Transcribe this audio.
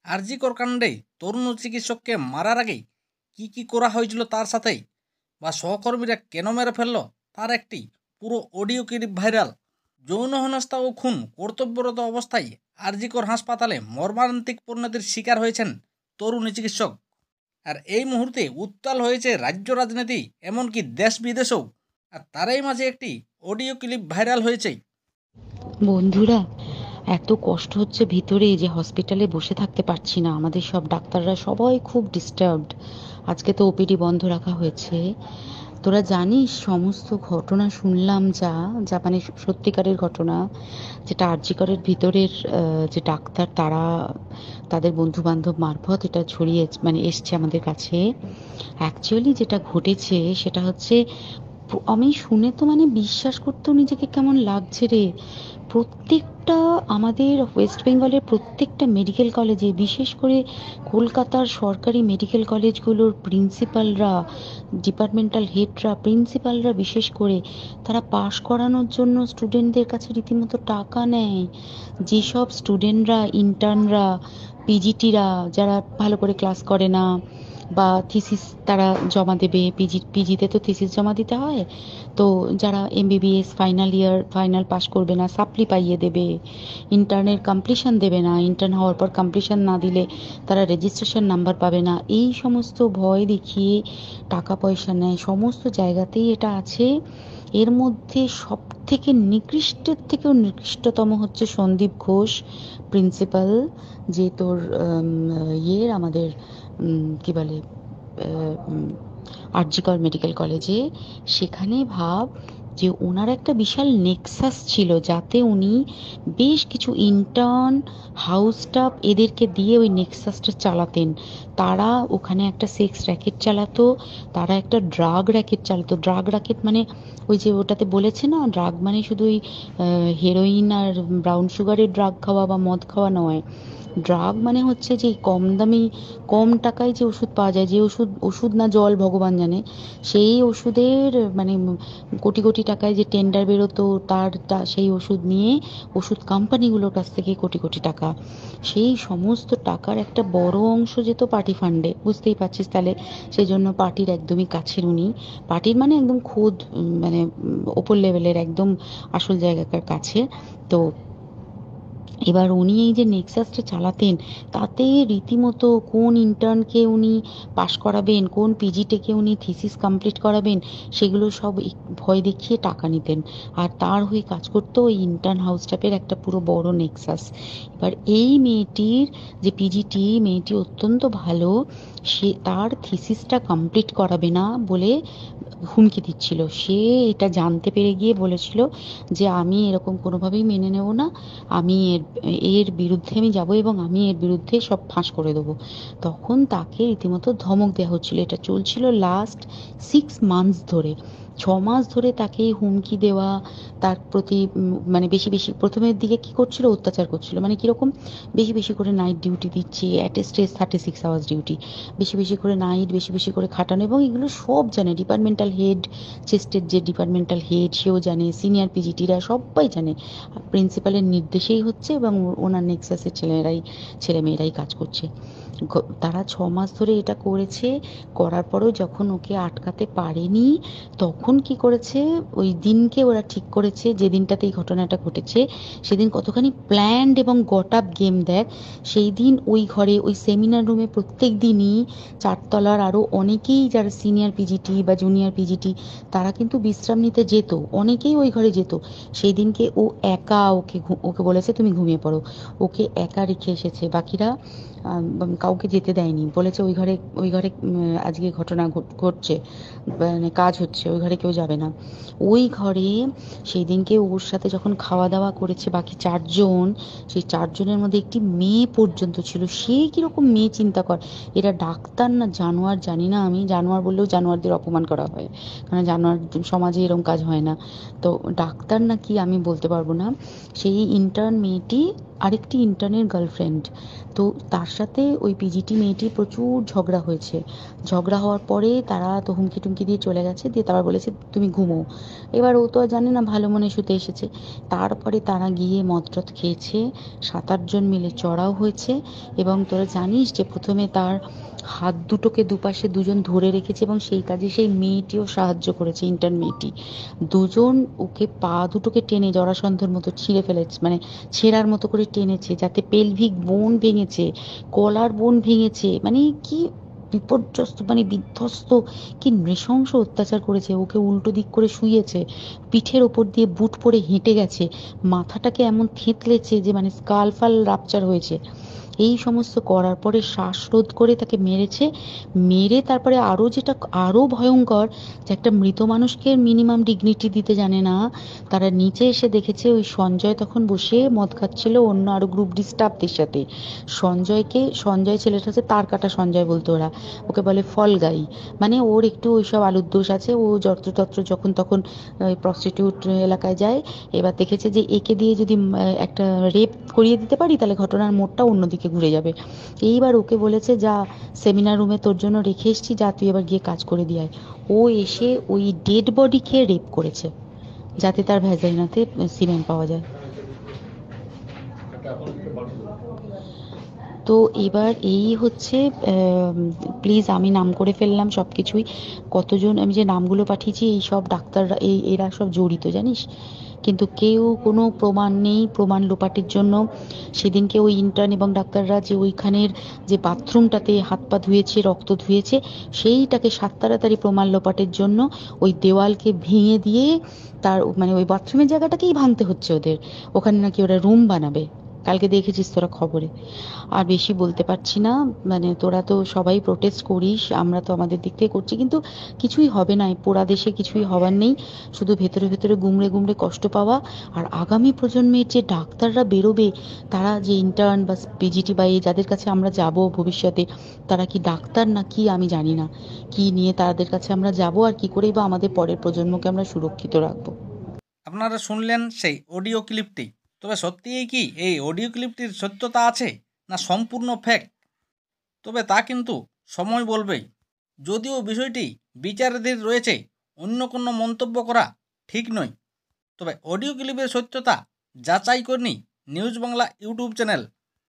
আরজিকর কাণ্ডে তরুণ চিকিৎসককে মারার আগেই কি করা হয়েছিল তার সাথেই বা সহকর্মীরা কেন মেরে ফেলল তার একটি পুরো অডিও ক্লিপ ভাইরাল। যৌন হেনস্থা ও খুন কর্তব্যরত অবস্থায় আরজিকর হাসপাতালে মর্মান্তিক পরিণতির শিকার হয়েছেন তরুণী চিকিৎসক। আর এই মুহূর্তে উত্তাল হয়েছে রাজ্য রাজনীতি, এমনকি দেশ বিদেশেও। আর তারই মাঝে একটি অডিও ক্লিপ ভাইরাল হয়েছে। বন্ধুরা, এত কষ্ট হচ্ছে ভিতরে যে হসপিটালে বসে থাকতে পারছি না। আমাদের সব ডাক্তাররা সবাই খুব ডিস্টার্বড। আজকে তো ওপিডি বন্ধ রাখা হয়েছে। তোরা জানিস সমস্ত ঘটনা শুনলাম, যা যা মানে সত্যিকারের ঘটনা, যেটা আরজিকরের ভিতরের যে ডাক্তার তারা তাদের বন্ধু বান্ধব মারফত এটা ছড়িয়ে এসছে আমাদের কাছে। অ্যাকচুয়ালি যেটা ঘটেছে সেটা হচ্ছে, আমি শুনে তো বিশ্বাস করতেও নিজেকে কেমন লাগছে রে। প্রত্যেকটা আমাদের ওয়েস্ট বেঙ্গলের প্রত্যেকটা মেডিকেল কলেজে, বিশেষ করে কলকাতার সরকারি মেডিকেল কলেজগুলোর প্রিন্সিপালরা, ডিপার্টমেন্টাল হেডরা, প্রিন্সিপালরা বিশেষ করে, তারা পাশ করানোর জন্য স্টুডেন্টদের কাছে রীতিমতো টাকা নেয়। যেসব স্টুডেন্টরা, ইন্টার্নরা, পিজিটিরা যারা ভালো করে ক্লাস করে না বা থিসিস তারা জমা দেবে, পিজিতে তো থিসিস জমা দিতে হয়, তো যারা MBBS final year final pass করবে না সাপ্লি পাইয়ে দেবে, ইন্টার্নের কমপ্লিশন দেবে না, ইন্টার্ন হওয়ার পর কমপ্লিশন না দিলে তারা রেজিস্ট্রেশন নাম্বার পাবে না, এই সমস্ত ভয় দেখিয়ে টাকা পয়সা নেয়। সমস্ত জায়গাতেই এটা আছে। এর মধ্যে সব থেকে নিকৃষ্টের থেকেও নিকৃষ্টতম হচ্ছে সন্দীপ ঘোষ, প্রিন্সিপাল, যে তোর আমাদের কি বলে আরজিকর মেডিকেল কলেজে। সেখানে ভাব যে ওনার একটা বিশাল নেক্সাস ছিল, যাতে উনি বেশ কিছু ইন্টার্ন, হাউস স্টাফ এদেরকে দিয়ে ওই নেক্সাসটা চালাতেন। তারা ওখানে একটা সেক্স র্যাকেট চালাতো, তারা একটা ড্রাগ র্যাকেট চালাতো। ড্রাগ র্যাকেট মানে ওই যে ওটাতে বলেছে না, ড্রাগ মানে শুধু ওই হেরোইন আর ব্রাউন সুগারের ড্রাগ খাওয়া বা মদ খাওয়া নয়। ড্রাগ মানে হচ্ছে যে কম দামি, কম টাকায় যে ওষুধ পাওয়া যায়, যে ওষুধ, ওষুধ না জল ভগবান জানে, সেই ওষুধের কোটি কোটি টাকায় যে টেন্ডার বেরোতো, সেই ওষুধ নিয়ে ওষুধ কোম্পানিগুলোর কাছ থেকে কোটি কোটি টাকা, সেই সমস্ত টাকার একটা বড় অংশ যেত পার্টি ফান্ডে। বুঝতেই পারছিস তাহলে। সেই জন্য পার্টির একদমই কাছের উনি, পার্টির একদম খোদ ওপর লেভেলের একদম আসল জায়গাকার কাছে। তো এবার উনি এই যে নেক্সাসটা চালাতেন, তাতে রীতিমতো কোন ইন্টার্নকে উনি পাশ করাবেন, কোন পিজিটেকে উনি থিসিস কমপ্লিট করাবেন, সেগুলো সব ভয় দেখিয়ে টাকা নিতেন। আর তার হয়ে কাজ করতো ওই ইন্টার্ন হাউস স্টাফের একটা পুরো বড় নেক্সাস। এবার এই মেয়েটির যে পিজিটি, মেয়েটি অত্যন্ত ভালো, সে তার থিসিসটা কমপ্লিট করাবে না বলে হুমকি দিচ্ছিল। সে এটা জানতে পেরে গিয়ে বলেছিল যে আমি এরকম কোনোভাবেই মেনে নেব না, আমি এর বিরুদ্ধে আমি যাব এবং আমি এর বিরুদ্ধে সব ফাঁস করে দেবো। তখন তাকে রীতিমতো ধমক দেওয়া হচ্ছিল। এটা চলছিল লাস্ট 6 মান্থস ধরে। 6 মাস ধরে তাকে হুমকি দেওয়া, তার প্রতি বেশি বেশি প্রথমের দিকে কি করছিল, অত্যাচার করছিল। কিরকম, বেশি বেশি করে নাইট ডিউটি দিচ্ছে, at a stress 36 hours duty, বেশি বেশি করে নাইট, বেশি বেশি করে খাটানো। এবং এগুলো সব জানে ডিপার্টমেন্টাল হেড, চেস্টের যে ডিপার্টমেন্টাল হেড সেও জানে, সিনিয়র পিজিটিরা সবাই জানে। প্রিন্সিপালের নির্দেশেই হচ্ছে এবং ওনার নেক্সাসের ছেলেমেয়েরাই কাজ করছে। তারা 6 মাস ধরে এটা করেছে। করার পরেও যখন ওকে আটকাতে পারেনি, তখন কি করেছে, ওই দিনকে ওরা ঠিক করেছে, যে দিনটাতে এই ঘটনাটা ঘটেছে, সেদিন কতখানি প্ল্যান্ড এবং গট আপ গেম দেখ। সেই দিন ওই ঘরে, ওই সেমিনার রুমে প্রত্যেক দিনই 4 তলার আরও অনেকেই যারা সিনিয়র পিজিটি বা জুনিয়র পিজিটি, তারা কিন্তু বিশ্রাম নিতে যেত, অনেকেই ওই ঘরে যেত। সেই দিনকে ও একা, ওকে বলেছে তুমি ঘুমিয়ে পড়ো, ওকে একা রেখে এসেছে। বাকিরা কাউকে যেতে দেয়নি, বলেছে ওই ঘরে আজকে ঘটনা ঘটছে, কাজ হচ্ছে, ওই ঘরে কেউ যাবে না। ওই ঘরে সেই দিনকে ওর সাথে যখন খাওয়া দাওয়া করেছে বাকি 4 জন, সেই 4 জনের মধ্যে একটি মেয়ে পর্যন্ত ছিল। সে কিরকম মেয়ে চিন্তা কর। এরা ডাক্তার না জানোয়ার জানি না, আমি জানোয়ার বললেও জানোয়ারদের অপমান করা হয়, কারণ জানোয়ার সমাজে এরকম কাজ হয় না। তো ডাক্তার না কি আমি বলতে পারবো না। সেই ইন্টার্ন মেয়েটি আরেকটি ইন্টার্নের গার্লফ্রেন্ড। তো তার সাথে ওই পিজিটি মেয়েটি প্রচুর ঝগড়া হয়েছে। ঝগড়া হওয়ার পরে তারা তো হুমকি টুমকি দিয়ে চলে গেছে, দিয়ে তারপর বলেছে তুমি ঘুমো। এবার ও তো আর জানে না, ভালো মনে শুতে এসেছে। তারপরে তারা গিয়ে মদ টদ খেয়েছে, 7-8 জন মিলে চড়াও হয়েছে। এবং তোরা জানিস যে প্রথমে তার হাত দুটোকে দুপাশে দুজন ধরে রেখেছে এবং সেই কাজে সেই মেয়েটিও সাহায্য করেছে, ইন্টার্ন মেয়েটি। দুজন ওকে পা দুটোকে টেনে জরাসন্ধের মতো ছিঁড়ে ফেলেছে, মানে ছেঁড়ার মতো করে টেনেছে, যাতে পেলভিক বোন ভেঙেছে, গলার বোন ভেঙেছে। মানে কি বিপর্যস্ত, মানে বিধ্বস্ত, কি নৃশংস অত্যাচার করেছে। ওকে উল্টো দিক করে শুইয়েছে, পিঠের ওপর দিয়ে বুট পরে হেঁটে গেছে, মাথাটাকে এমন থেঁতলেছে যে মানে স্কাল ফাল রাপচার হয়েছে। এই সমস্ত করার পরে শ্বাসরোধ করে তাকে মেরেছে। মেরে তারপরে আরো যেটা আরো ভয়ঙ্কর, যে একটা মৃত মানুষকে মিনিমাম ডিগনিটি দিতে জানে না, তারা নিচে এসে দেখেছে ওই সঞ্জয় তখন বসে মদ খাচ্ছিল অন্য আরো গ্রুপ ডি স্টাফদের সাথে। সঞ্জয় ছেলেটা হচ্ছে তার কাটা সঞ্জয় বলতো ওরা, ওকে বলে ফল গাই। মানে ওর একটু ওইসব আলুর দোষ আছে, ও যত্রতত্র যখন তখন প্রস্টিটিউট এলাকায় যায়। এবার দেখেছে যে একে দিয়ে যদি একটা রেপ করিয়ে দিতে পারি তাহলে ঘটনার মোড়টা অন্যদিকে ঘুরে যাবে। এইবার ওকে বলেছে যা, সেমিনার রুমে তোর জন্য রেখে এসেছি, যা তুই এবার গিয়ে কাজ করে দিয়ে আয়। ও এসে ওই ডেড বডি খেয়ে রেপ করেছে, যাতে তার ভ্যাজাইনাতে সিমেন্ট পাওয়া যায়। তো এবার এই হচ্ছে, প্লিজ আমি নাম করে ফেললাম সব কিছুই। কতজন আমি যে নামগুলো পাঠিয়েছি এই সব ডাক্তাররা, এরা সব জড়িত জানিস। কিন্তু কেউ কোনো প্রমাণ নেই, প্রমাণ লোপাটের জন্য সেদিনকে ওই ইন্টার্ন এবং ডাক্তাররা যে ওইখানের যে বাথরুমটাতে হাত পা ধুয়েছে, রক্ত ধুয়েছে, সেইটাকে সাত তাড়াতাড়ি প্রমাণ লোপাটের জন্য ওই দেওয়ালকে ভেঙে দিয়ে তার মানে ওই বাথরুমের জায়গাটাকেই ভাঙতে হচ্ছে ওদের। ওখানে নাকি ওরা রুম বানাবে, কালকে দেখেছিস তোরা খবরে। আর বেশি বলতে পারছি না, মানে তোরা তো সবাই প্রোটেস্ট করিস, আমরা তো আমাদের দিক থেকে করছি, কিন্তু কিছুই হবে না, এই পোড়া দেশে কিছুই হবার নেই, শুধু ভেতরে ভেতরে গুমড়ে গুমড়ে কষ্ট পাওয়া। আর আগামী প্রজন্মের যে ডাক্তাররা বেরোবে, তারা যে ইন্টার্ন বা পিজিটি বা এই যাদের কাছে আমরা যাব ভবিষ্যতে, তারা কি ডাক্তার না কি আমি জানি না, কি নিয়ে তাদের কাছে আমরা যাব আর কি করেই বা আমাদের পরের প্রজন্মকে আমরা সুরক্ষিত রাখবো। আপনারা শুনলেন সেই অডিও ক্লিপটি। তবে সত্যিই কি এই অডিও ক্লিপটির সত্যতা আছে না সম্পূর্ণ ফেক, তবে তা কিন্তু সময় বলবেই। যদিও বিষয়টি বিচারাধীন রয়েছে, অন্য কোনো মন্তব্য করা ঠিক নয়। তবে অডিও ক্লিপের সত্যতা যাচাই করেনি নিউজ বাংলা ইউটিউব চ্যানেল